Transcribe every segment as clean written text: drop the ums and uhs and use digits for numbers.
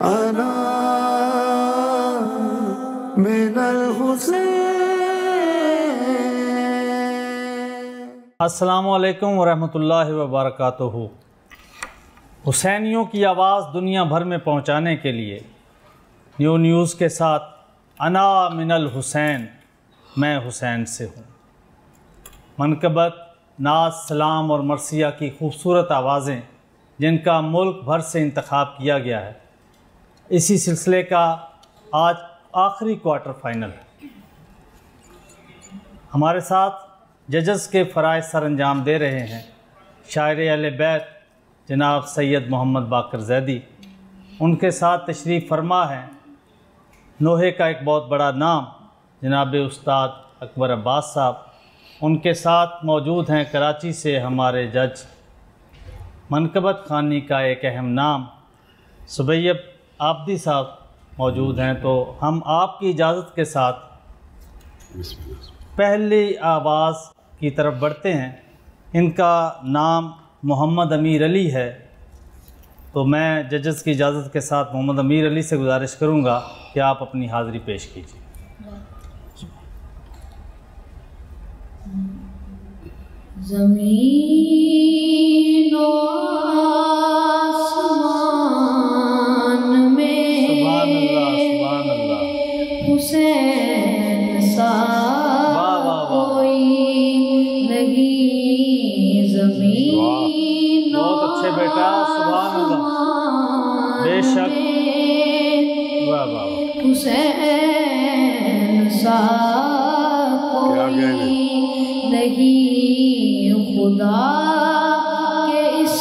अना मिनल हुसैन। अस्सलामुअलैकुम वरहमतुल्लाहि वबरकातुहू। हुसैनियों की आवाज़ दुनिया भर में पहुंचाने के लिए न्यू न्यूज़ के साथ अना मिनल हुसैन, मैं हुसैन से हूँ। मनकबत, नाज, सलाम और मरसिया की खूबसूरत आवाज़ें जिनका मुल्क भर से इंतखाब किया गया है, इसी सिलसिले का आज आखिरी क्वार्टर फाइनल है। हमारे साथ जजेस के फ़राइज़ सर अंजाम दे रहे हैं शायर अहले बैत जनाब सैयद मोहम्मद बाकर ज़ैदी। उनके साथ तशरीफ़ फरमा है नोहे का एक बहुत बड़ा नाम जनाब उस्ताद अकबर अब्बास साहब। उनके साथ मौजूद हैं कराची से हमारे जज मनकबत खानी का एक अहम नाम सुबैयब आबदी साहब मौजूद हैं। तो हम आपकी इजाज़त के साथ पहली आवाज़ की तरफ बढ़ते हैं। इनका नाम मोहम्मद अमीर अली है। तो मैं जजेस की इजाज़त के साथ मोहम्मद अमीर अली से गुजारिश करूँगा कि आप अपनी हाज़िरी पेश कीजिए। ज़मीन आसमान में सुभान अल्लाह, सुभान अल्लाह। हुसैन सा वाह वाह वाह, कोई नहीं। ज़मीन बहुत अच्छे बेटा, सुभान अल्लाह, बेशक। वाह वाह, हुसैन सा कोई नहीं। खुदा के इस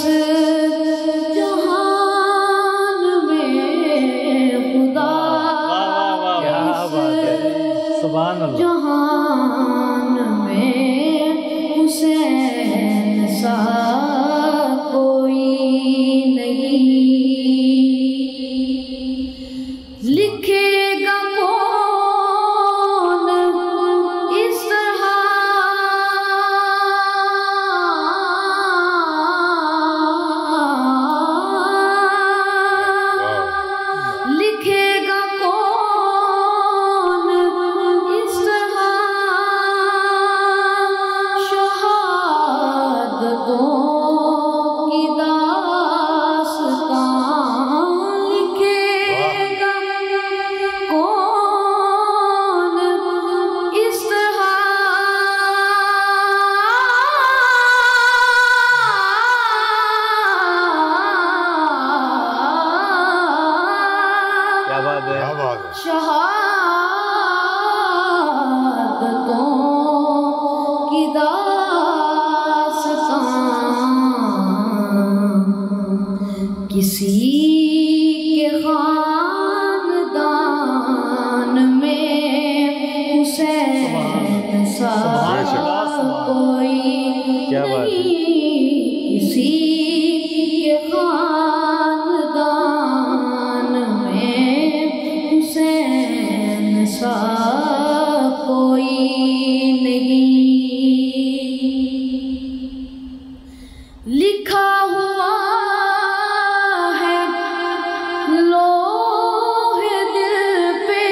जहान में खुदा क्या बात है, सुभान अल्लाह। जहान में हुसैन सा कोई नहीं। लिखेगा कौन इस तरह लिखेगा कौन इस तरह शहादतों की दास्तां। लिखेगा कौन इस तरह क्या बात है, शहादतों की दास्तां। किसी के खानदान में हुसैन सा कोई क्या बात है। नहीं। किसी के खानदान में हुसैन सा कोई नहीं। लिखा हुआ है लोहे दिल पे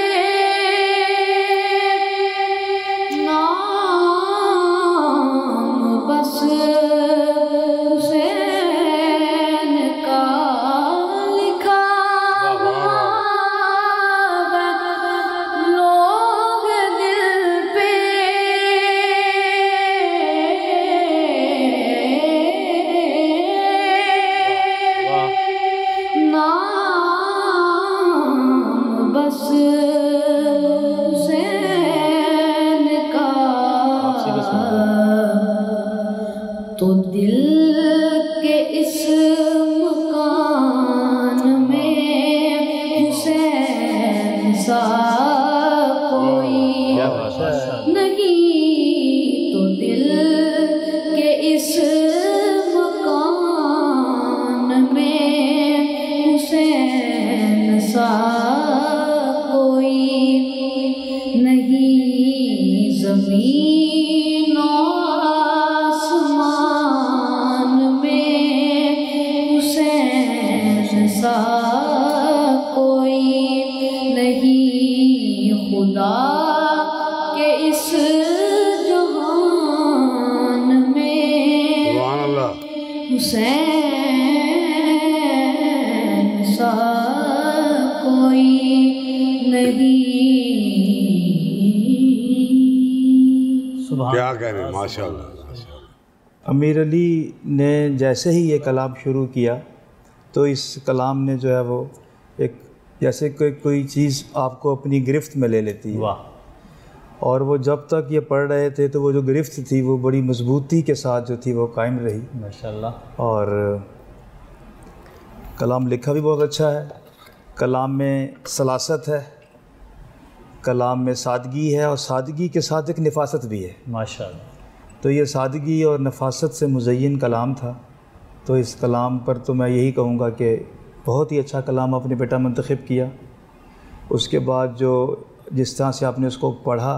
नाम बस हुसैन का। लिखा हुआ है लोहे दिल पे नाम बस हुसैन का। तो दिल के इस मकान में हुसैन सा कोई नहीं। तो दिल के इस मकान में हुसैन सा कोई नहीं। ज़मीन आसमान में हुसैन सा को कोई नहीं। क्या कह रहे हैं, माशाअल्लाह। अमीर अली ने जैसे ही ये कलाम शुरू किया तो इस कलाम ने जो है वो एक जैसे कोई चीज़ आपको अपनी गिरफ्त में ले लेती है। वाह। और वो जब तक ये पढ़ रहे थे तो वो जो गिरफ्त थी वो बड़ी मजबूती के साथ जो थी वो कायम रही। माशाअल्लाह। और कलाम लिखा भी बहुत अच्छा है, कलाम में सलासत है, कलाम में सादगी है और सादगी के साथ एक नफासत भी है। माशाअल्लाह। तो ये सादगी और नफासत से मुज़य्यन कलाम था। तो इस कलाम पर तो मैं यही कहूँगा कि बहुत ही अच्छा कलाम आपने बेटा मंतखब किया। उसके बाद जो जिस तरह से आपने उसको पढ़ा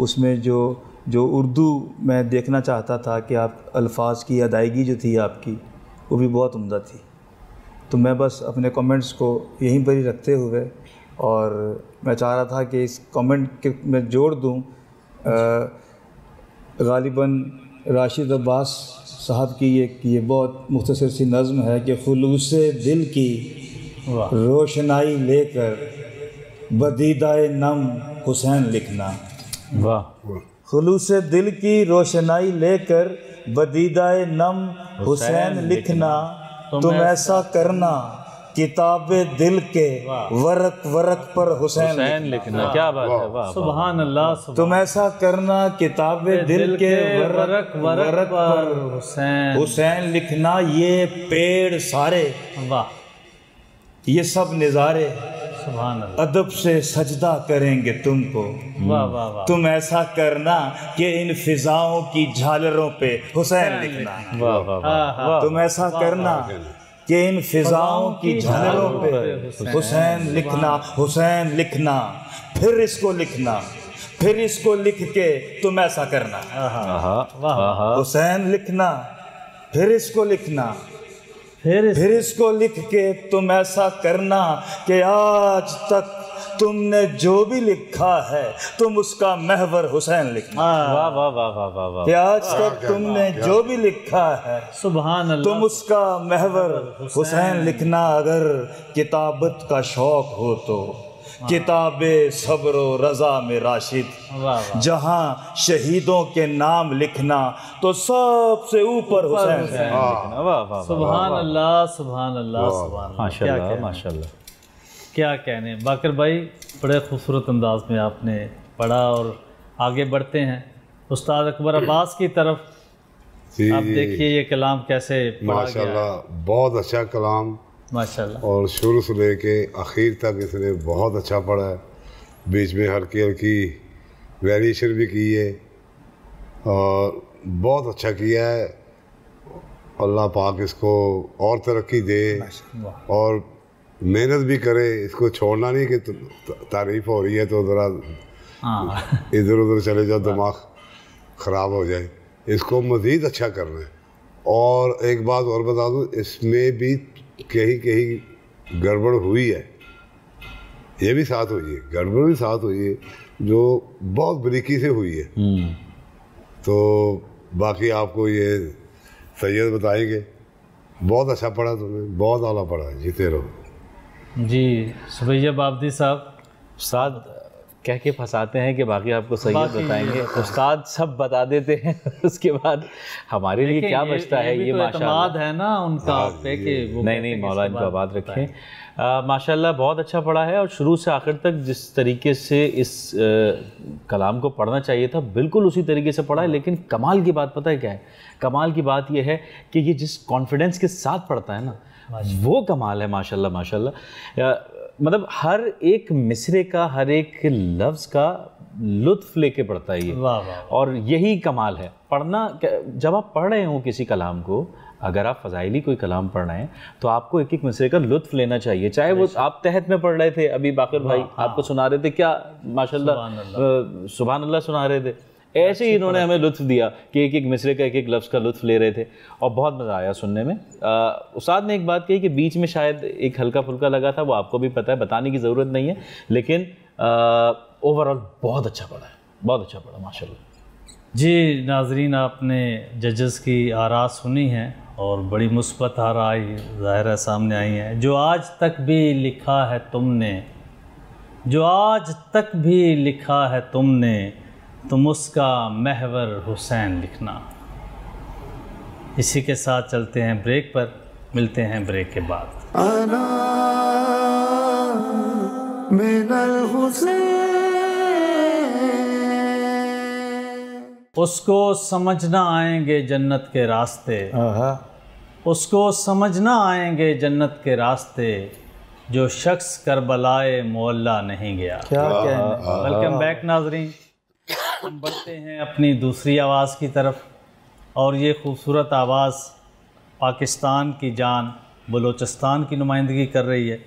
उसमें जो उर्दू मैं देखना चाहता था कि आप अल्फाज की अदायगी जो थी आपकी वो भी बहुत उम्दा थी। तो मैं बस अपने कमेंट्स को यहीं पर ही रखते हुए और मैं चाह रहा था कि इस कमेंट के मैं जोड़ दूँ गालिबन राशिद अब्बास साहब की ये बहुत मुख्तसर सी नज़्म है कि खुलूसे दिल की रोशनाई लेकर बदीदाए नम हुसैन लिखना। वाह। खुलूसे दिल की रोशनाई लेकर बदीदाए नम हुसैन लिखना, तुम ऐसा करना किताबे दिल के वरक वरक पर हुसैन लिखना। क्या बात है। वाह। सुभान अल्लाह। तुम ऐसा करना किताबे दिल के वरक वरक पर हुसैन लिखना। ये पेड़ सारे, वाह, ये सब नज़ारे सुभान अल्लाह, अदब से सजदा करेंगे तुमको। वाह वाह वाह। तुम ऐसा करना कि इन फिजाओं की झालरों पे हुसैन लिखना। वाह वाह वाह। तुम ऐसा करना कि इन फिजाओं की झालरों पे हुसैन लिखना, हुसैन लिखना। फिर इसको लिखना, फिर इसको लिख के तुम ऐसा करना। हुसैन लिखना, फिर इसको लिखना, फिर इसको लिख के तुम ऐसा करना कि आज तक तुमने जो भी लिखा है तुम उसका महवर हुसैन लिखना। वाह वाह वाह वाह वाह वाह। कि आज तक तुमने जो भी लिखा है सुभान अल्लाह, तुम उसका महवर हुसैन लिखना। अगर किताबत का शौक हो तो किताबे सब्र व रज़ा में राशिद, जहाँ शहीदों के नाम लिखना तो सबसे ऊपर हुसैन लिखना। सुभान अल्लाह सुभान अल्लाह सुभान अल्लाह। माशाअल्लाह माशाअल्लाह। क्या कहने बाकर भाई, बड़े खूबसूरत अंदाज में आपने पढ़ा और आगे बढ़ते हैं उस्ताद अकबर अब्बास की तरफ। आप देखिए ये कलाम कैसे पढ़ा गया। माशाल्लाह, बहुत अच्छा कलाम माशाल्लाह। और शुरू से लेके आखिर तक इसने बहुत अच्छा पढ़ा है। बीच में हल्की हल्की वेरिएशन भी की है और बहुत अच्छा किया है। अल्लाह पाक इसको और तरक्की दे और मेहनत भी करे। इसको छोड़ना नहीं कि तारीफ हो रही है तो ज़रा इधर उधर चले जाओ, दिमाग ख़राब हो जाए। इसको मज़ीद अच्छा करना है। और एक बात और बता दूँ, इसमें भी कहीं गड़बड़ हुई है, ये भी साथ हुई है, गड़बड़ भी साथ हुई है जो बहुत बारीकी से हुई है। तो बाकी आपको ये सैयद बताएंगे। बहुत अच्छा पढ़ा तुमने, बहुत आला पढ़ा, जीते रहो। जी सुबैया बाबदी साहब। उस्ताद कह के फंसाते हैं कि बाकी आपको सैयद बताएंगे, उस्ताद सब बता देते हैं उसके बाद हमारे लिए क्या बचता है। ये माशाअल्लाह है ना उनका पे कि वो नहीं मौला इनको आबाद रखें। माशाअल्लाह बहुत अच्छा पढ़ा है और शुरू से आखिर तक जिस तरीके से इस कलाम को पढ़ना चाहिए था बिल्कुल उसी तरीके से पढ़ा है। लेकिन कमाल की बात पता है क्या है? कमाल की बात यह है कि ये जिस कॉन्फिडेंस के साथ पढ़ता है ना, वो कमाल है माशाल्लाह माशाल्लाह। मतलब हर एक मिसरे का, हर एक लफ्ज़ का लुत्फ़ लेके पढ़ता है ये। वाह वाह। और यही कमाल है पढ़ना। जब आप पढ़ रहे हो किसी कलाम को, अगर आप फ़ज़ाइली कोई कलाम पढ़ रहे हैं तो आपको एक एक मिसरे का लुत्फ़ लेना चाहिए। चाहे वो आप तहत में पढ़ रहे थे, अभी बाकर भाई आपको सुना रहे थे, क्या माशाल्लाह सुभान अल्लाह सुना रहे थे, ऐसे ही इन्होंने हमें लुत्फ़ दिया कि एक एक मिसरे का, एक एक लफ्ज़ का लुत्फ़ ले रहे थे और बहुत मज़ा आया सुनने में। उस्ताद ने एक बात कही कि बीच में शायद एक हल्का फुल्का लगा था, वो आपको भी पता है, बताने की ज़रूरत नहीं है, लेकिन ओवरऑल बहुत अच्छा पढ़ा है, बहुत अच्छा पढ़ा माशाल्लाह। जी नाजरीन, आपने जजेस की आरा सुनी हैं और बड़ी मुस्बत आराई ज़ाहिर है सामने आई हैं। जो आज तक भी लिखा है तुमने, जो आज तक भी लिखा है तुमने, तुम उसका महवर हुसैन लिखना। इसी के साथ चलते हैं ब्रेक पर, मिलते हैं ब्रेक के बाद। उसको समझना आएंगे जन्नत के रास्ते, उसको समझना आएंगे जन्नत के रास्ते, जो शख्स करबलाए मोहल्ला नहीं गया। क्या वेलकम बैक नाजरीन, हम बढ़ते हैं अपनी दूसरी आवाज़ की तरफ और ये खूबसूरत आवाज़ पाकिस्तान की जान बलूचिस्तान की नुमाइंदगी कर रही है।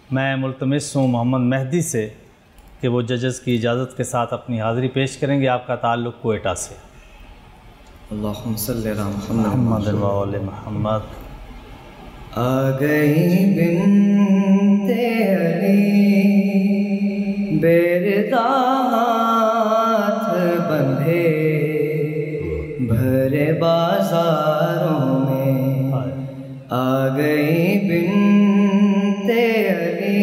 मैं मुल्तमिस हूँ मोहम्मद मेहदी से कि वो जजेस की इजाज़त के साथ अपनी हाज़िरी पेश करेंगे। आपका ताल्लुक़ कोयटा से। अल्लाहुम्मा सल्ली अला मुहम्मद व आले मोहम्मद। आ गई बिन्ते अली बेरदा हाथ बंधे भरे बाजारों में, आ गई बिन्ते अली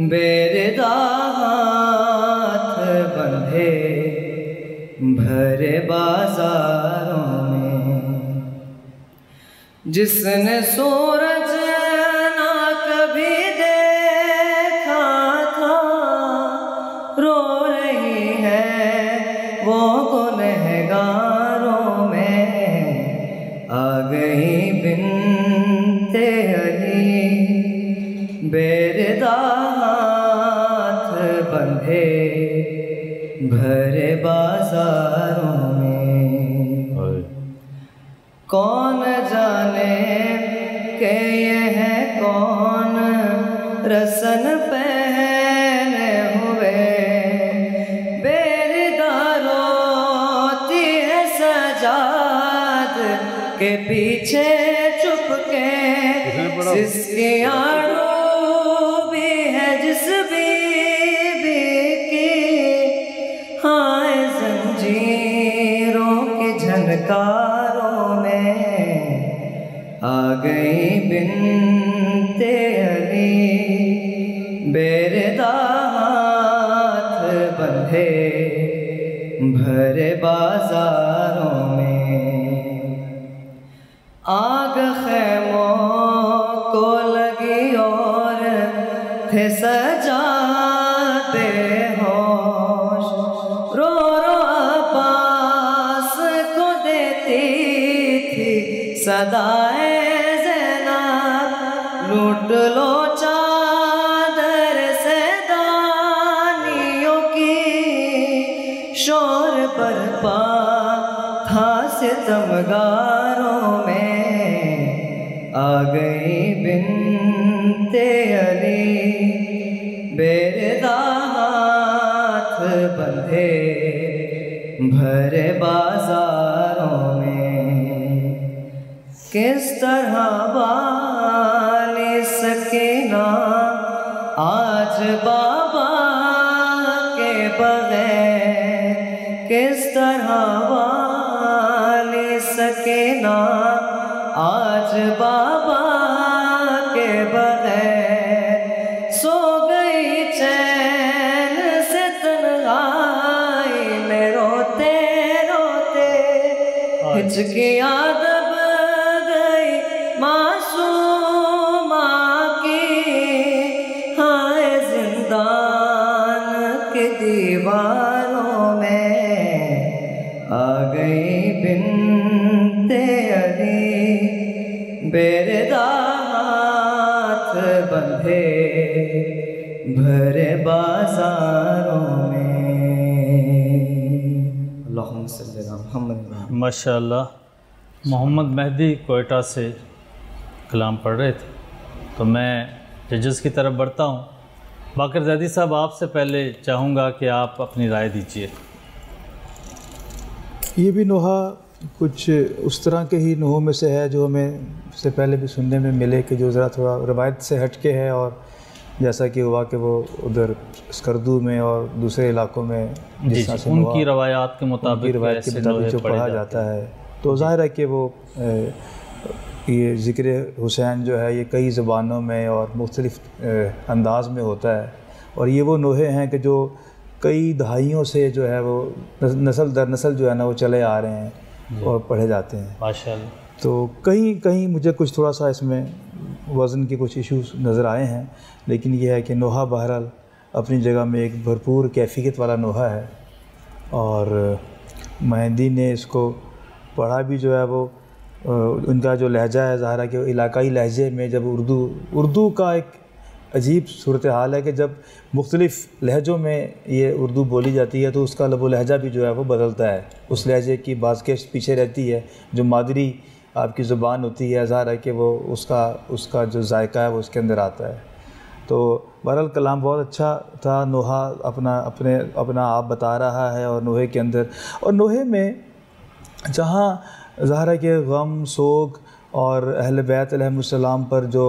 बेरदा हाथ बंधे भरे बाजारों में। जिसने सूरज ना कभी देखा था, रो रही है वो गुनहगारों में। आ गई बिन्ते अली बेरदा हाथ बंधे भरे बाजारों में। कौन जाने के ये है कौन रसन पहने हुए, बेरदा रोती है सजाद के पीछे चुपके, सिसकियां डूबी है जिस बीबी की, हाय जंजीरों के झनकारों में। आ गई बिन्ते अली बेरदा हाथ बंधे भरे बाजारों में। आग खैमों को लगी और थे सजाते होश, रो रो अब्बास को देती थी सदाए ज़ैनब, लूट लो चादर से दानियों की, शोर बरपा था सितमगारों में। आ गई बिन्ते अली बेरदा हाथ बंधे भरे बाजारों में। किस तरह वाली सकीना आज बाबा के बगैर, किस तरह वाली सकीना आज बाबा के बगैर, सो गई चैन से तन्हाई में रोते रोते, हिचकियां दब गई मासूमा की, हाय जिंदान के दीवारों में। आ गई बिन्ते अली बेरदा हाथ बंधे भरे बाजारों में। अल्लाहुम्मा सल्ली अला मुहम्मद। माशाअल्लाह, मोहम्मद मेहदी कोयटा से कलाम पढ़ रहे थे, तो मैं जजेस की तरफ बढ़ता हूँ। बाकर ज़ैदी साहब, आपसे पहले चाहूँगा कि आप अपनी राय दीजिए। ये भी नोहा कुछ उस तरह के ही नोहों में से है जो हमें से पहले भी सुनने में मिले कि जो ज़रा थोड़ा रवायत से हट के है और जैसा कि हुआ कि वो उधर स्कर्दू में और दूसरे इलाकों में जिस तरह से उनकी रवायात के मुताबिक जो पढ़ा जाता है, तो ज़ाहिर है कि वो ये ज़िक्र हुसैन जो है ये कई ज़बानों में और मुख्तलिफ़ अंदाज में होता है, और ये वो नोहे हैं कि जो कई दहाइयों से जो है वो नस्ल दर नस्ल जो है ना वो चले आ रहे हैं और पढ़े जाते हैं माशाअल्लाह। तो कहीं कहीं मुझे कुछ थोड़ा सा इसमें वज़न के कुछ इश्यूज नज़र आए हैं, लेकिन यह है कि नोहा बहरहाल अपनी जगह में एक भरपूर कैफियत वाला नोहा है, और मेहंदी ने इसको पढ़ा भी जो है वो उनका जो लहजा है ज़ाहिर है कि इलाकाई लहजे में जब उर्दू का एक अजीब सूरत हाल है कि जब मुख्तलिफ़ लहजों में ये उर्दू बोली जाती है तो उसका लब लहजा भी जो है वो बदलता है, उस लहजे की बाज़केश पीछे रहती है, जो मादरी आपकी ज़ुबान होती है ज़ाहिर है कि वो उसका जो जायका है वो उसके अंदर आता है। तो बहरहाल कलाम बहुत अच्छा था। नोहा अपना आप बता रहा है, और नोहे के अंदर और नोहे में जहाँ ज़ाहिर है कि गम सोग और अहल बैत अलैहिस्सलाम पर जो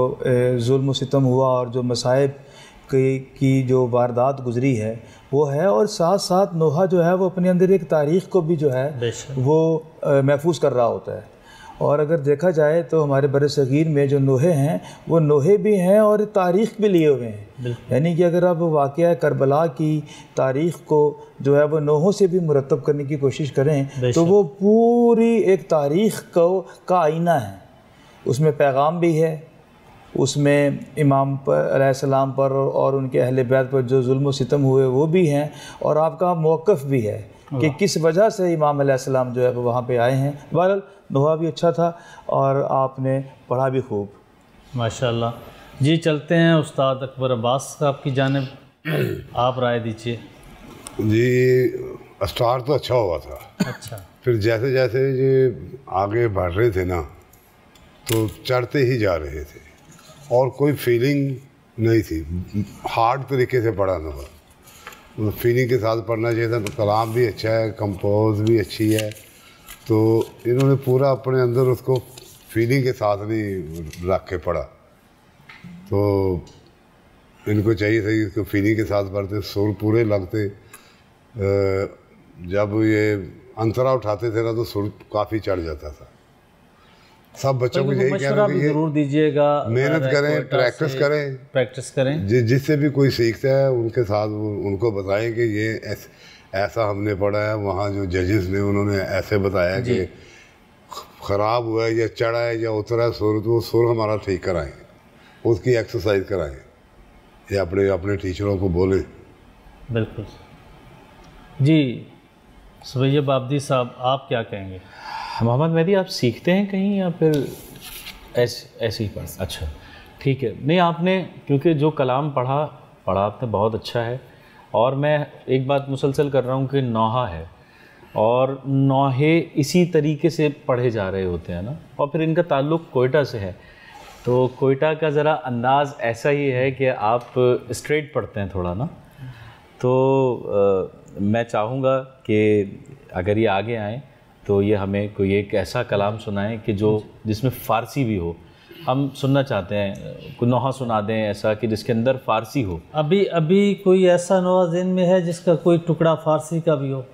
जुल्म सितम हुआ और जो मसाइब की जो वारदात गुज़री है वो है, और साथ साथ नोहा जो है वो अपने अंदर एक तारीख़ को भी जो है वो महफूज कर रहा होता है। और अगर देखा जाए तो हमारे बरसगीर में जो नोहे हैं वो नोहे भी हैं और तारीख़ भी लिए हुए हैं, यानी कि अगर आप वाक़या करबला की तारीख़ को जो है वो नोहों से भी मुरतब करने की कोशिश करें तो वो पूरी एक तारीख़ का आईना है, उसमें पैगाम भी है, उसमें इमाम पर अलैहिस्सलाम पर और उनके अहले बैत पर जो जुल्म व सितम हुए वो भी हैं, और आपका मौक़िफ़ भी है कि किस वजह से इमाम अलैहिस्सलाम जो है वो वहाँ पे आए हैं। बहरहाल नोहा भी अच्छा था और आपने पढ़ा भी खूब माशाअल्लाह। जी चलते हैं उस्ताद अकबर अब्बास साहब की जानिब, आप राय दीजिए। जी स्टार्ट तो अच्छा हुआ था, अच्छा, फिर जैसे जैसे ये आगे बढ़ रहे थे ना तो चढ़ते ही जा रहे थे और कोई फीलिंग नहीं थी, हार्ड तरीके से पढ़ा ना, फीलिंग के साथ पढ़ना चाहिए था। कलाम भी अच्छा है, कंपोज भी अच्छी है, तो इन्होंने पूरा अपने अंदर उसको फीलिंग के साथ नहीं रख के पढ़ा, तो इनको चाहिए था कि इसको फीलिंग के साथ पढ़ते, सुर पूरे लगते, जब ये अंतरा उठाते थे ना तो सुर काफ़ी चढ़ जाता था। सब बच्चों को यही कहना भी जरूर दीजिएगा, मेहनत करें, प्रैक्टिस करें, जिससे भी कोई सीखता है उनके साथ उनको बताएं कि ये ऐसा हमने पढ़ा है, वहाँ जो जजेस ने उन्होंने ऐसे बताया कि ख़राब हुआ है या चढ़ा है या उतरा है सुर, तो वो सुर हमारा ठीक कराएं, उसकी एक्सरसाइज कराएं, या अपने टीचरों को बोलें। बिल्कुल जी। सुबैयब आबदी साहब आप क्या कहेंगे? मोहम्मद मेहदी आप सीखते हैं कहीं या फिर ऐसे ही पढ़? अच्छा ठीक है, नहीं आपने क्योंकि जो कलाम पढ़ा आपने बहुत अच्छा है, और मैं एक बात मुसलसल कर रहा हूँ कि नौहा है और नौहे इसी तरीके से पढ़े जा रहे होते हैं ना, और फिर इनका ताल्लुक़ कोयटा से है, तो कोयटा का ज़रा अंदाज़ ऐसा ही है कि आप स्ट्रेट पढ़ते हैं थोड़ा ना, तो मैं चाहूँगा कि अगर ये आगे आएँ तो ये हमें कोई एक ऐसा कलाम सुनाएं कि जिसमें फ़ारसी भी हो, हम सुनना चाहते हैं, कोई नोहा सुना दें ऐसा कि जिसके अंदर फ़ारसी हो। अभी कोई ऐसा नोहा ज़हन में है जिसका कोई टुकड़ा फ़ारसी का भी हो?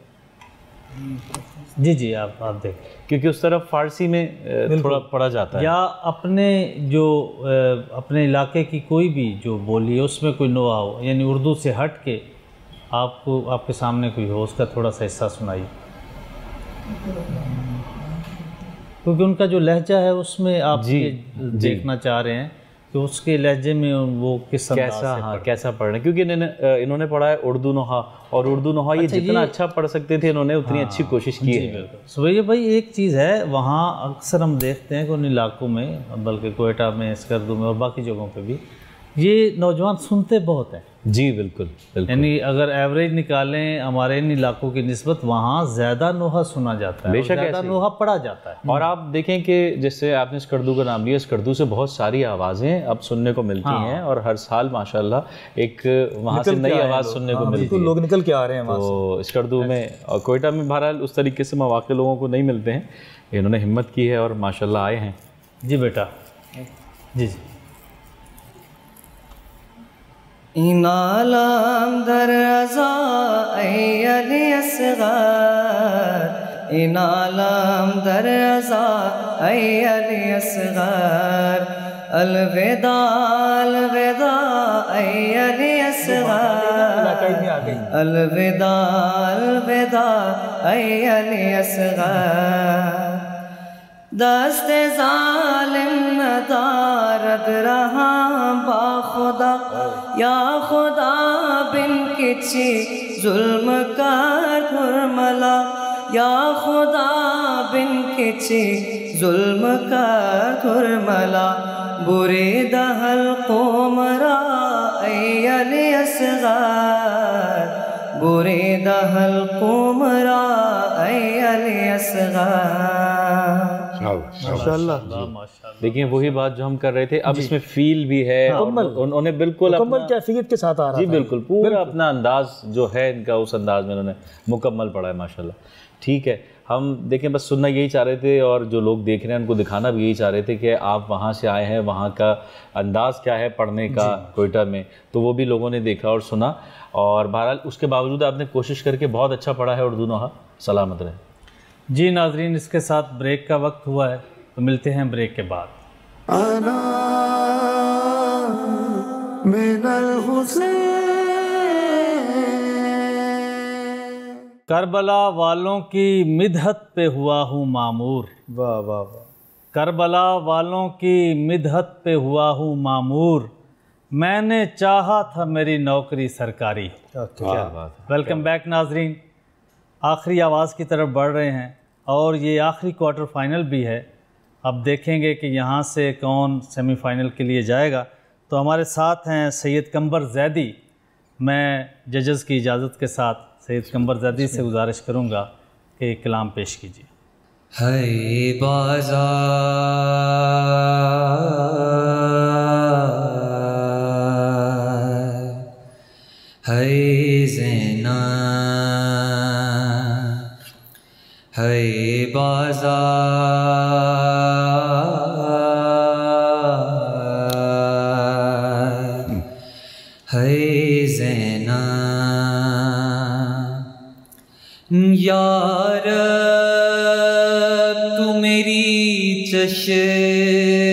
जी आप देखें, क्योंकि उस तरफ फ़ारसी में थोड़ा पढ़ा जाता है, या अपने इलाके की कोई भी जो बोली है उसमें कोई नोहा हो, यानी उर्दू से हट के आपके सामने कोई हो, उसका थोड़ा सा हिस्सा सुनाइए, क्योंकि उनका जो लहजा है उसमें आप देखना चाह रहे हैं कि उसके लहजे में वो कैसा पढ़ रहे हैं, क्योंकि इन्होंने पढ़ा है उर्दू नोहा, और उर्दू नोहा ये जितना अच्छा पढ़ सकते थे इन्होंने उतनी अच्छी कोशिश की है। सुबैया भाई एक चीज़ है, वहाँ अक्सर हम देखते हैं कि उन इलाकों में, बल्कि कोयटा में, स्कर्दू में और बाकी जगहों पे भी ये नौजवान सुनते बहुत हैं। जी बिल्कुल, यानी अगर एवरेज निकालें हमारे इन इलाकों की निस्बत, वहाँ ज़्यादा नोहा सुना जाता है, बेशक ज़्यादा नोहा पढ़ा जाता है। और आप देखें कि जैसे आपने स्कर्दू का नाम लिया, स्कर्दू से बहुत सारी आवाज़ें अब सुनने को मिलती हैं, और हर साल माशाल्लाह एक वहाँ से नई आवाज़ सुनने को मिलती है, लोग निकल के आ रहे हैं। तो स्कर्दू में और कोयटा में बहरहाल उस तरीके से मौके लोगों को नहीं मिलते हैं, इन्होंने हिम्मत की है और माशाल्लाह आए हैं। जी बेटा, जी इनालम दर रज़ा अली असग़र, इनालम दर रज़ा अली असग़र, अलविदा अलविदा अली असग़र, अलविदा अलविदा अली असग़र। दस्ते ज़ालिम नदारद रहा बाखुदा, या खुदा बिन किसी जुल्म कर धुरमला, या खुदा बिन किसी जुल्म कर धुरमला, बुरे दहल कोमरा अली असग़र, बुरे दहल कोमरा अली असग़र। माशाअल्लाह। देखिए वही बात जो हम कर रहे थे, अब इसमें फील भी है, उन्होंने बिल्कुल मुकम्मल कैफियत के साथ आ रहा जी था। बिल्कुल पूरा अपना अंदाज जो है इनका, उस अंदाज में उन्होंने मुकम्मल पढ़ा है माशाल्लाह। ठीक है, हम देखें बस सुनना यही चाह रहे थे और जो लोग देख रहे हैं उनको दिखाना भी यही चाह रहे थे कि आप वहाँ से आए हैं, वहाँ का अंदाज़ क्या है पढ़ने का कोयटा में, तो वो भी लोगों ने देखा और सुना। और बहरहाल उसके बावजूद आपने कोशिश करके बहुत अच्छा पढ़ा है उर्दू नोहा, सलामत रहे। जी नाजरीन, इसके साथ ब्रेक का वक्त हुआ है, तो मिलते हैं ब्रेक के बाद। करबला वालों की मिदहत पे हुआ हूँ मामूर, वाह वाह वाह। करबला वालों की मिदहत पे हुआ हूँ मामूर, मैंने चाहा था मेरी नौकरी सरकारी। क्या बात है। वेलकम बैक नाजरीन, आखिरी आवाज़ की तरफ बढ़ रहे हैं और ये आखिरी क्वार्टर फाइनल भी है। अब देखेंगे कि यहाँ से कौन सेमीफाइनल के लिए जाएगा। तो हमारे साथ हैं सैयद कंबर ज़ैदी। मैं जजेस की इजाज़त के साथ सैयद कंबर ज़ैदी से गुजारिश करूँगा कि कलाम पेश कीजिए। है बाज़ार है ज़ैना, है बाज़ार है ज़ैना, यार तू मेरी चश्मे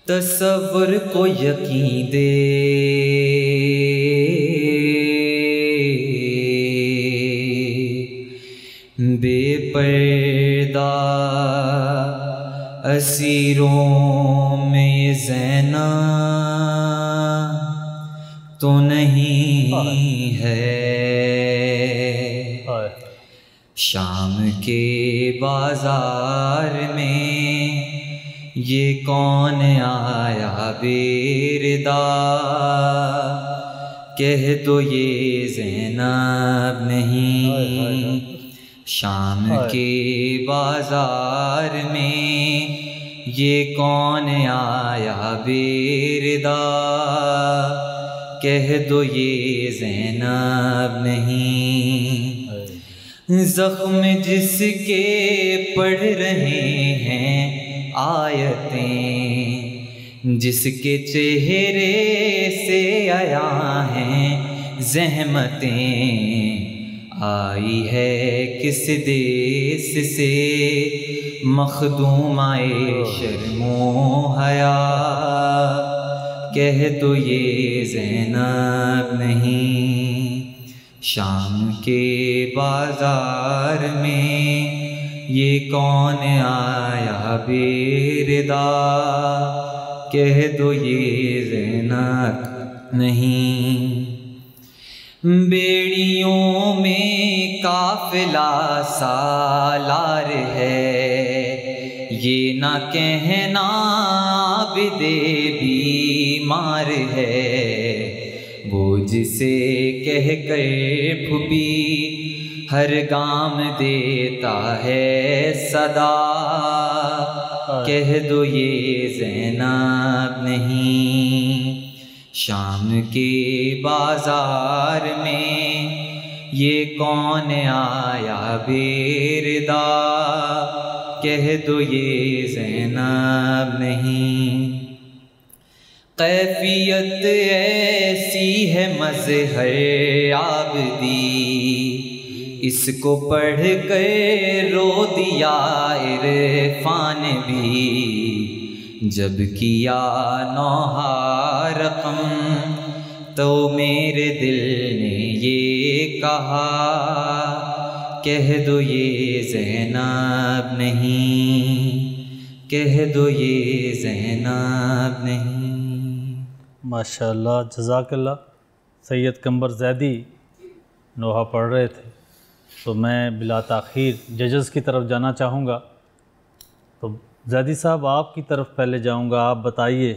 तसव्वुर को यकीन दे, बेपर्दा असीरों में ज़ैना तो नहीं है। शाम के बाजार में ये कौन आया बेरदा, कह दो ये ज़ैनब नहीं। शाम के बाजार में ये कौन आया बेरदा, कह दो ये ज़ैनब नहीं। ज़ख्म जिसके पढ़ रहे हैं आयतें, जिसके चेहरे से आया हैं ज़हमतें, आई है किस देश से मखदूमाए शर्मो हया, कह दो ये ज़ैनब नहीं। शाम के बाजार में ये कौन आया बेरदा, कह दो ये ज़ैनब नहीं। बेड़ियों में काफिला सालार है, ये ना कहना बिदे बीमार है, वो जिसे कह कर फुबी हर गाम देता है सदा, कह दो ये ज़ैनब नहीं। शाम के बाजार में ये कौन आया बेरदा, कह दो ये ज़ैनब नहीं। कैफियत ऐसी है मज़हर आबदी, इसको पढ़ कर रो दिया इरफान भी। जब किया नौहा रकम तो मेरे दिल ने ये कहा, कह दो ये ज़ैनब नहीं, कह दो ये ज़ैनब नहीं। माशाअल्लाह, जज़ाकल्लाह। सैयद कंबर ज़ैदी नोहा पढ़ रहे थे, तो मैं बिला ताख़ीर जजेस की तरफ जाना चाहूँगा। तो ज़ैदी साहब आपकी तरफ पहले जाऊँगा, आप बताइए,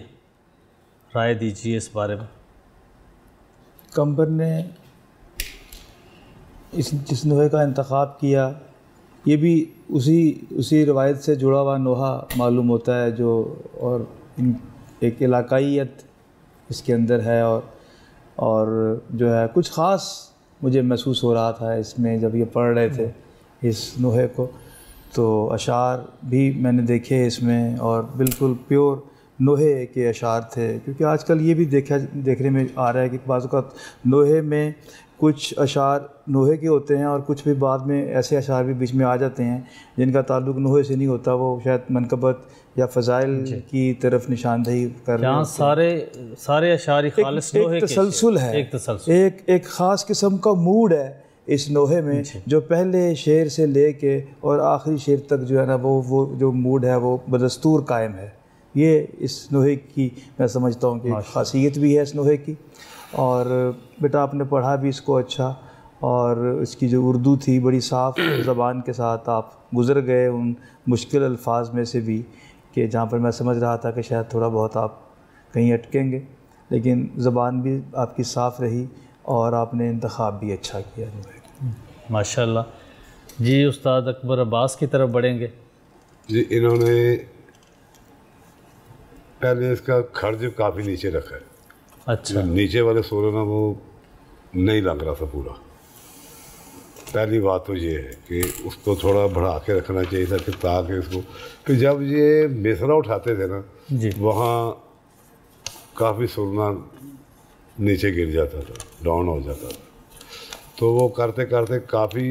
राय दीजिए इस बारे में। कंबर ने जिस नोहे का इंतखाब किया, ये भी उसी रवायत से जुड़ा हुआ नोहा मालूम होता है जो, और एक इलाकाइयत इसके अंदर है, और जो है कुछ ख़ास मुझे महसूस हो रहा था इसमें जब ये पढ़ रहे थे इस नोहे को। तो अशार भी मैंने देखे इसमें, और बिल्कुल प्योर नोहे के अशार थे, क्योंकि आजकल ये भी देखने में आ रहा है कि बाज़ औक़ात नोहे में कुछ अशार नोहे के होते हैं और कुछ भी बाद में ऐसे अशार भी बीच में आ जाते हैं जिनका ताल्लुक़ नोहे से नहीं होता, वो शायद मनकबत या फ़ज़ाइल की तरफ निशानदही कर रहे हैं। सारे अशार खालिस नोहे के तसलसल है, एक ख़ास किस्म का मूड है इस नोहे में, जो पहले शेर से ले के और आखिरी शेर तक जो है ना, वो जो मूड है वो बदस्तूर कायम है। ये इस नोहे की मैं समझता हूँ कि खासियत भी है इस नोहे की। और बेटा आपने पढ़ा भी इसको अच्छा, और इसकी जो उर्दू थी बड़ी साफ़ ज़बान के साथ आप गुज़र गए उन मुश्किल अल्फाज में से भी, कि जहाँ पर मैं समझ रहा था कि शायद थोड़ा बहुत आप कहीं अटकेंगे, लेकिन ज़बान भी आपकी साफ़ रही और आपने इंतखाब भी अच्छा किया। माशाअल्लाह जी। उस्ताद अकबर अब्बास की तरफ बढ़ेंगे जी। इन्होंने पहले इसका खर्च काफ़ी नीचे रखा है। अच्छा, नीचे वाले सूर ना वो नहीं लग रहा था पूरा। पहली बात तो ये है कि उसको थोड़ा बढ़ा के रखना चाहिए था, कि ताकि इसको फिर जब ये मिसरा उठाते थे ना जी, वहाँ काफ़ी सुरना नीचे गिर जाता था, डाउन हो जाता था। तो वो करते करते काफ़ी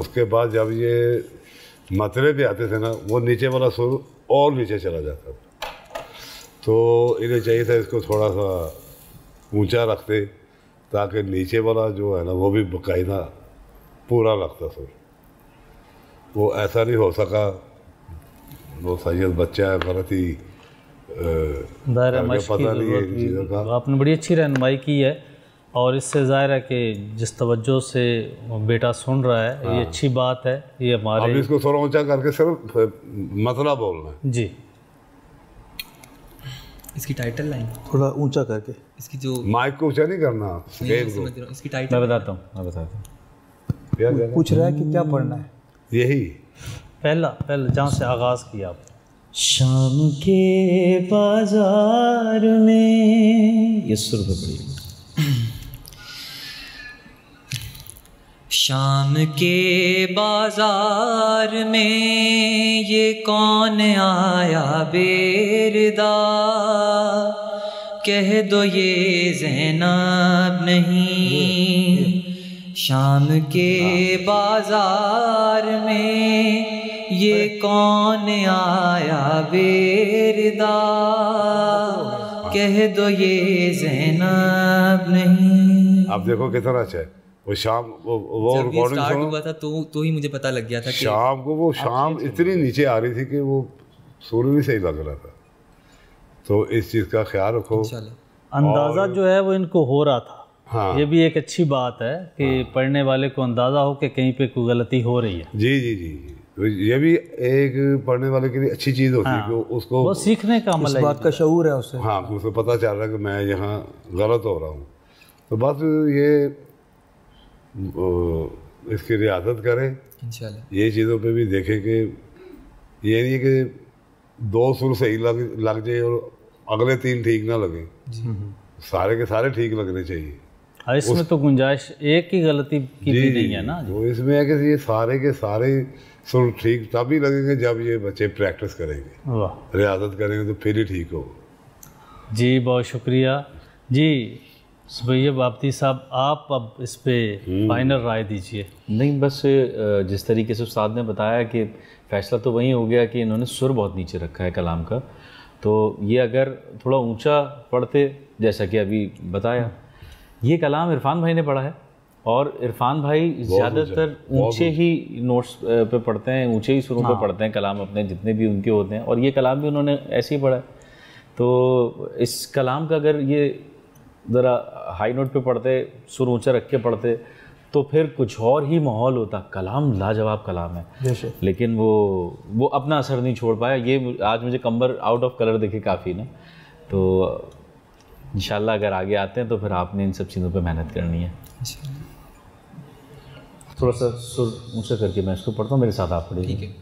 उसके बाद जब ये मतरे पे आते थे ना, वो नीचे वाला सुर और नीचे चला जाता था। तो इन्हें चाहिए था इसको थोड़ा सा ऊंचा रखते, ताकि नीचे वाला जो है ना वो भी बाकायदा पूरा लगता सुर। वो ऐसा नहीं हो सका, वो सैयद बच्चा है, गलत ही पता नहीं है चीज़ों का। आपने बड़ी अच्छी रहनुमाई की है, और इससे ज़ाहिर है कि जिस तवज्जो से बेटा सुन रहा है, ये अच्छी बात है। ये हमारे अब इसको थोड़ा ऊंचा करके सिर्फ मतलब बोलना है जी। इसकी टाइटल लाइन थोड़ा ऊंचा करके, इसकी जो माइक को ऊंचा नहीं करना, इसकी टाइटल मैं बताता हूँ। पूछ रहा है कि क्या पढ़ना है। यही पहला जहाँ से आगाज़ किया आप। शाम के बाजार में, ये सुर पे पड़ी। शाम के बाजार में ये कौन आया बेरदा, कह दो ये ज़ैनब नहीं। शाम के बाजार में ये कौन आया बेरदा, कह दो ये ज़ैनब नहीं। आप देखो कितना अच्छा है। वो शाम वो रिकॉर्डिंग स्टार्ट हुआ था तो ही मुझे पता लग गया था कि शाम को वो शाम इतनी नीचे आ रही थी कि वो सूर्य भी सही लग रहा था। तो इस चीज़ का ख्याल रखो। अंदाज़ा जो है वो इनको हो रहा था। हाँ, ये भी एक अच्छी बात है कि पढ़ने वाले को अंदाज़ा हो कि कहीं पे कोई गलती हो रही है। जी जी जी, तो ये भी एक पढ़ने वाले के लिए अच्छी चीज़ होती है कि उसको वो सीखने का अमल है। इस बात का शऊर है उससे। हाँ, उसको पता चल रहा है कि मैं यहाँ गलत हो रहा हूँ। तो बस ये इसकी रियासत करें इंशाल्लाह। ये चीज़ों पे भी देखें कि ये नहीं कि दो सुर सही लग जाए और अगले तीन ठीक ना लगे, सारे के सारे ठीक लगने चाहिए। इसमें तो गुंजाइश एक ही गलती की भी नहीं है ना। तो इसमें है कि ये सारे के सारे सुर ठीक तभी लगेंगे जब ये बच्चे प्रैक्टिस करेंगे, रियासत करेंगे, तो फिर ही ठीक हो। जी बहुत शुक्रिया जी। सुबैब आबदी साहब, आप अब इस पे फाइनल राय दीजिए। नहीं, बस जिस तरीके से उस्ताद ने बताया कि फ़ैसला तो वही हो गया कि इन्होंने सुर बहुत नीचे रखा है कलाम का, तो ये अगर थोड़ा ऊंचा पढ़ते, जैसा कि अभी बताया, ये कलाम इरफान भाई ने पढ़ा है और इरफान भाई ज़्यादातर ऊंचे ही नोट्स पे पढ़ते हैं, ऊंचे ही सुरों पे पढ़ते हैं कलाम अपने जितने भी उनके होते हैं, और ये कलाम भी उन्होंने ऐसे ही पढ़ा है। तो इस कलाम का अगर ये ज़रा हाई नोट पे पढ़ते, सुर ऊंचा रख के पढ़ते, तो फिर कुछ और ही माहौल होता। कलाम लाजवाब कलाम है, लेकिन वो अपना असर नहीं छोड़ पाया। ये आज मुझे कम्बर आउट ऑफ कलर दिखे काफ़ी ना, तो इंशाल्लाह अगर आगे आते हैं तो फिर आपने इन सब चीज़ों पे मेहनत करनी है। थोड़ा सा सुर ऊंचा करके मैं इसको पढ़ता हूँ, मेरे साथ आप पढ़िए। ठीक है।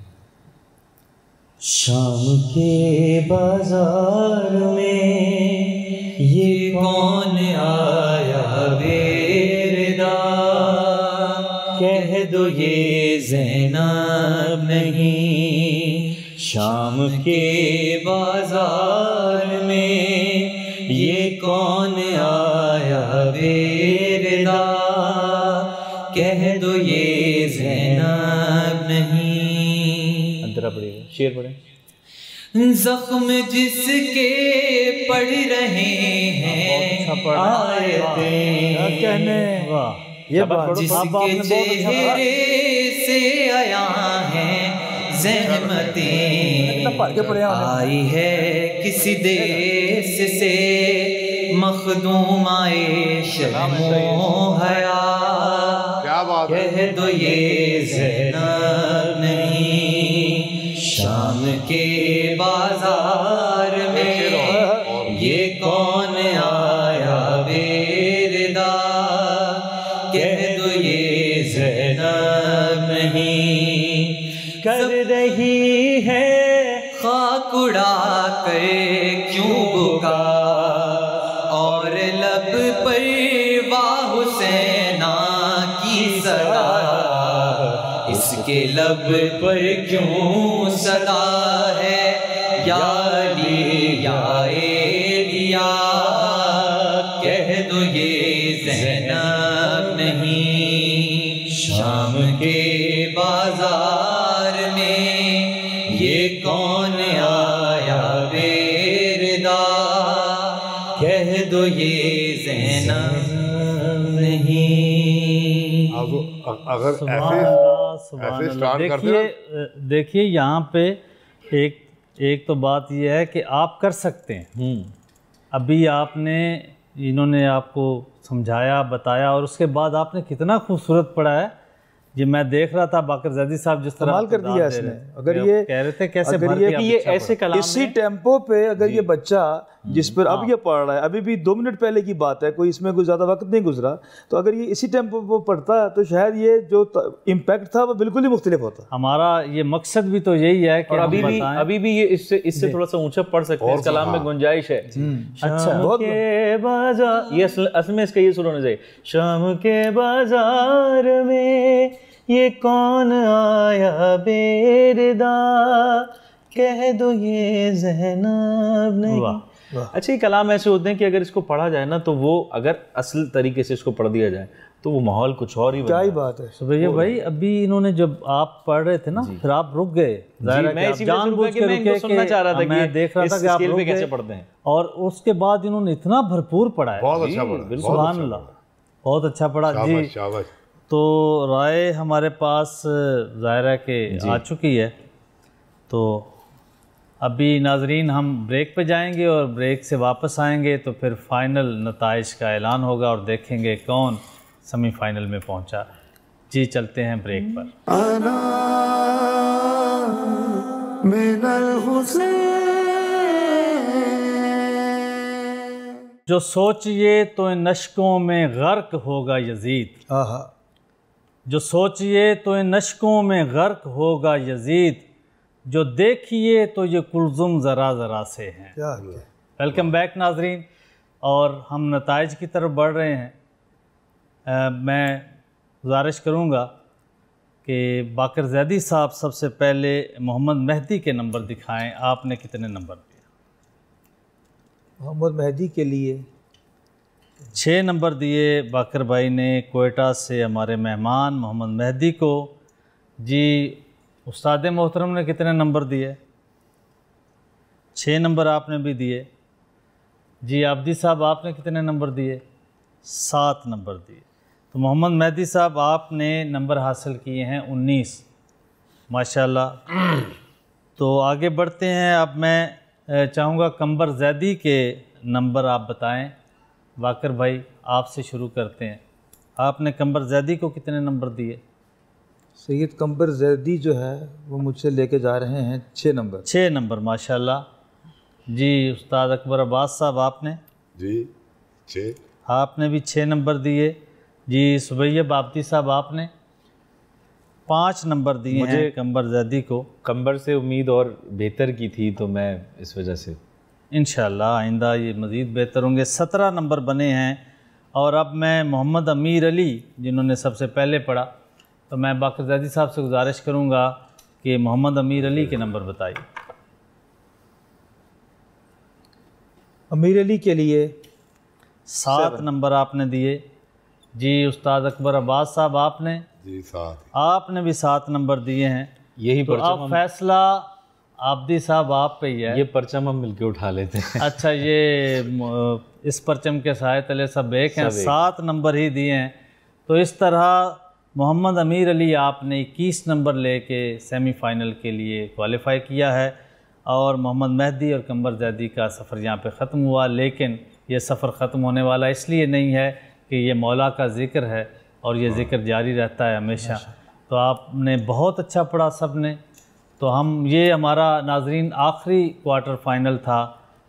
शाम के बाजार में ये कौन आया बेरदा, कह दो ये ज़ैनब नहीं। शाम के बाजार में ये कौन आया बेरदा, कह दो ये ज़ैनब नहीं। अंतरा पढ़िएगा, शेर पढ़े। जख्म जिसके पढ़ रहे हैं आयतें कहने ये बात जिसके चेहरे से आया है ज़हमतें, आई है किसी देश से मखदूम आए शर्मो हया, कह दो ये ज़ैनब नहीं। शाम के बाजार में ये कौन आया बेरदा, कह दो ये ज़ैनब नहीं। कर रही है खाक उड़ा कर क्यों बुका, और लब पर वाह हुसैना की सदा, इसके लब पर क्यों सदा है या अली या एलिया, कह दो ये ज़ैनब नहीं। शाम के बाजार में ये कौन आया बेरदा, कह दो ये ज़ैनब नहीं। अब अगर ऐसे स्टार्ट करते देखिए यहाँ पे एक तो बात यह है कि आप कर सकते हैं। अभी आपने, इन्होंने आपको समझाया, बताया, और उसके बाद आपने कितना खूबसूरत पढ़ा है। ये मैं देख रहा था बाकर ज़ैदी साहब जिस तरह कमाल कर दिया इसने। अगर ये कह रहे थे कैसे अगर भर ये के कि आप ये अच्छा ऐसे पढ़ा। कलाम इसी टेम्पो पे अगर ये बच्चा जिस पर अब ये पढ़ रहा है, अभी भी 2 मिनट पहले की बात है, कोई इसमें कुछ ज़्यादा वक्त नहीं गुजरा, तो अगर ये इसी टेम्पो पे पढ़ता है तो शायद ये जो इम्पैक्ट था वो बिल्कुल ही मुख्तलिफ होता। हमारा ये मकसद भी तो यही है कि अभी भी ये इससे थोड़ा सा ऊंचा पढ़ सकते हैं। इस कलाम में गुंजाइश है। अच्छा, शाम के बाजार, ये असल में इसका ये सुर होना चाहिए। शाम के बाजार में ये कौन आया बेरदा, कह दो ये ज़ैनब नहीं। अच्छा, ये कलाम ऐसे होते हैं कि अगर इसको पढ़ा जाए ना, तो वो अगर असल तरीके से इसको पढ़ दिया जाए तो वो माहौल कुछ और ही क्या ही बात है। सुबैया भाई, अभी इन्होंने जब आप पढ़ रहे थे ना, फिर आप रुक गए। मैं इसी जानबूझ के रुके, सुनना चाह रहा था कि मैं देख रहा था कि आप रुक गए कैसे पढ़ते हैं, और उसके बाद इन्होंने इतना भरपूर पढ़ा है। बहुत अच्छा पढ़ा, सुभान अल्लाह, बहुत अच्छा पढ़ा जी। शाबाश। तो राय हमारे पास ज़ाहिर है कि आ चुकी है। तो अभी नाजरीन हम ब्रेक पे जाएंगे और ब्रेक से वापस आएंगे तो फिर फाइनल नताइज का ऐलान होगा और देखेंगे कौन सेमीफाइनल में पहुंचा। जी चलते हैं ब्रेक पर। जो सोचिए तो इन नश्कों में गर्क होगा यजीद, जो सोचिए तो इन नश्कों में गर्क होगा यजीद, जो देखिए तो ये कुलजुम ज़रा ज़रा से हैं। वेलकम बैक नाजरीन, और हम नताइज की तरफ बढ़ रहे हैं। मैं गुजारिश करूँगा कि बाकर ज़ैदी साहब सबसे पहले मोहम्मद मेहदी के नंबर दिखाएं। आपने कितने नंबर दिए? मोहम्मद मेहदी के लिए 6 नंबर दिए बाकर भाई ने कोयटा से हमारे मेहमान मोहम्मद मेहदी को। जी उस्ताद मोहतरम ने कितने नंबर दिए? 6 नंबर आपने भी दिए। जी आबदी साहब आपने कितने नंबर दिए? 7 नंबर दिए। तो मोहम्मद मेहदी साहब आपने नंबर हासिल किए हैं 19, माशाल्लाह। तो आगे बढ़ते हैं। अब मैं चाहूँगा कंबर जैदी के नंबर आप बताएं। बाकर भाई आपसे शुरू करते हैं। आपने कंबर जैदी को कितने नंबर दिए? सैयद कंबर जैदी जो है वो मुझसे लेके जा रहे हैं 6 नंबर। 6 नंबर माशाल्लाह। जी उस्ताद अकबर अब्बास साहब आपने? जी 6। आपने भी 6 नंबर दिए। जी सुबैयब आबदी साहब आपने 5 नंबर दिए हैं कंबर जैदी को। कंबर से उम्मीद और बेहतर की थी तो मैं इस वजह से इंशाअल्लाह आइंदा ये मज़ीद बेहतर होंगे। 17 नंबर बने हैं। और अब मैं मोहम्मद अमीर अली जिन्होंने सबसे पहले पढ़ा, तो मैं बाकर जैदी साहब से गुजारिश करूँगा कि मोहम्मद अमीर अली के नंबर बताइए। अमीर अली के लिए 7 नंबर आपने दिए। जी उस्ताद अकबर अब्बास साहब आपने? जी 7। आपने भी 7 नंबर दिए हैं। यही तो अब फैसला आबदी साहब आप पे ही है। ये परचम हम मिलके उठा लेते हैं। अच्छा ये इस परचम के साए तले सब एक हैं, 7 नंबर ही दिए हैं। तो इस तरह मोहम्मद अमीर अली आपने 21 नंबर लेके सेमीफाइनल के लिए क्वालिफाई किया है। और मोहम्मद मेहदी और कंबर जैदी का सफ़र यहाँ पे ख़त्म हुआ। लेकिन ये सफ़र ख़त्म होने वाला इसलिए नहीं है कि ये मौला का ज़िक्र है और ये ज़िक्र जारी रहता है हमेशा। तो आपने बहुत अच्छा पढ़ा सब ने। तो हम ये हमारा नाजरीन आखिरी क्वार्टर फाइनल था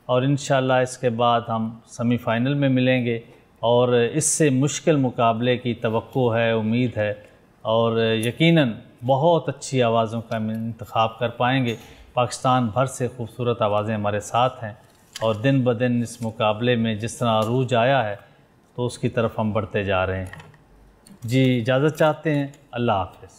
और इंशाल्लाह इसके बाद हम सेमीफाइनल में मिलेंगे और इससे मुश्किल मुकाबले की तवक्को है, उम्मीद है और यकीनन बहुत अच्छी आवाज़ों का हम इंतखाब कर पाएंगे। पाकिस्तान भर से खूबसूरत आवाज़ें हमारे साथ हैं और दिन ब दिन इस मुकाबले में जिस तरह अरूज आया है तो उसकी तरफ हम बढ़ते जा रहे हैं। जी इजाज़त चाहते हैं। अल्लाह हाफ़िज़।